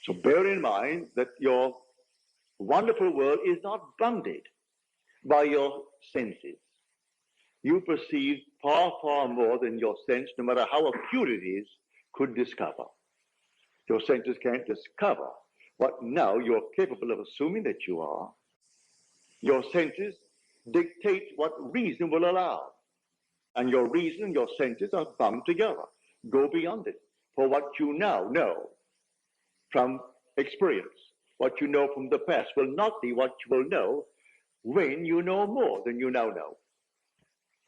So bear in mind that your wonderful world is not bounded by your senses. You perceive far, far more than your sense, no matter how acute it is, could discover. Your senses can't discover what now you're capable of assuming that you are. Your senses dictate what reason will allow. And your reason and your senses are bound together. Go beyond it. For what you now know from experience, what you know from the past, will not be what you will know when you know more than you now know.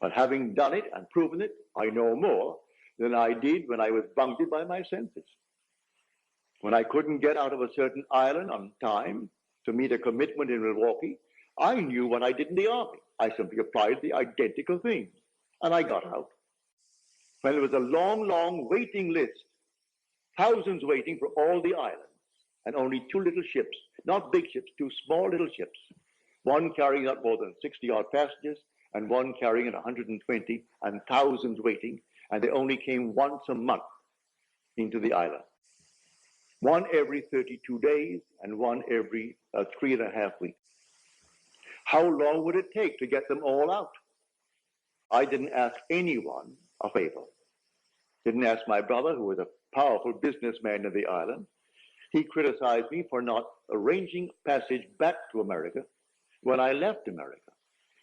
But having done it and proven it, I know more than I did when I was bounded by my senses. When I couldn't get out of a certain island on time to meet a commitment in Milwaukee, I knew what I did in the Army. I simply applied the identical things, and I got out. When there was a long, long waiting list, thousands waiting for all the islands, and only 2 little ships, not big ships, 2 small little ships, one carrying not more than 60-odd passengers, and one carrying 120, and thousands waiting, and they only came once a month into the island. One every 32 days, and one every 3.5 weeks. How long would it take to get them all out? I didn't ask anyone a favor. Didn't ask my brother, who was a powerful businessman in the island. He criticized me for not arranging passage back to America when I left America.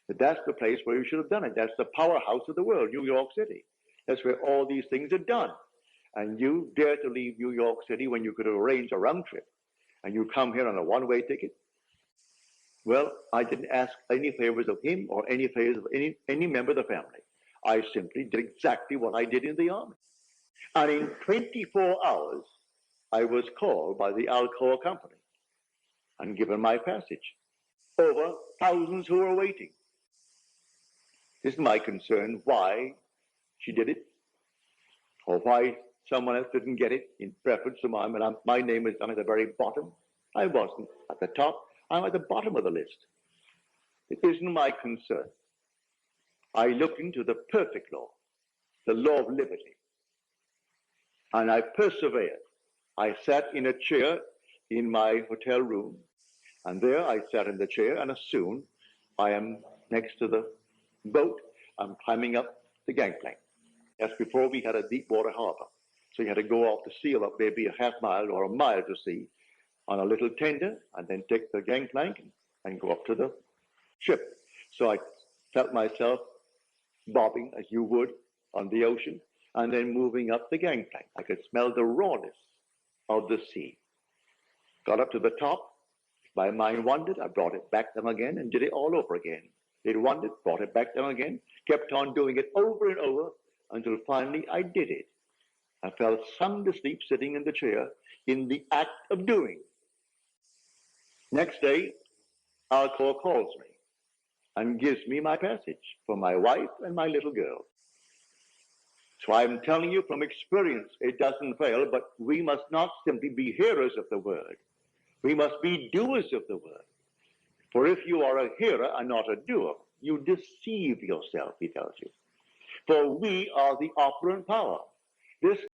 But that's the place where you should have done it. That's the powerhouse of the world, New York City. That's where all these things are done. And you dare to leave New York City when you could arrange a round trip, and you come here on a one-way ticket? Well, I didn't ask any favors of him or any favors of any member of the family. I simply did exactly what I did in the Army. And in 24 hours, I was called by the Alcoa company and given my passage over thousands who were waiting. It isn't my concern why she did it or why someone else didn't get it in preference to mine. When my name was down at the very bottom, I wasn't at the top. I'm at the bottom of the list. It isn't my concern. I looked into the perfect law, the law of liberty, and I persevered. I sat in a chair in my hotel room, and there I sat in the chair, and as soon I am next to the boat, I'm climbing up the gangplank. That's before we had a deep water harbor. So you had to go off the sea up maybe a half mile or a mile to sea on a little tender, and then take the gangplank and go up to the ship. So I felt myself bobbing as you would on the ocean, and then moving up the gangplank. I could smell the rawness of the sea. Got up to the top. My mind wandered. I brought it back down again and did it all over again. It wandered, brought it back down again, kept on doing it over and over until finally I did it. I fell sound asleep sitting in the chair in the act of doing. Next day, Alcoa calls me and gives me my passage for my wife and my little girl. So I'm telling you from experience, it doesn't fail, but we must not simply be hearers of the word. We must be doers of the word. For if you are a hearer and not a doer, you deceive yourself, he tells you. For we are the operant power. This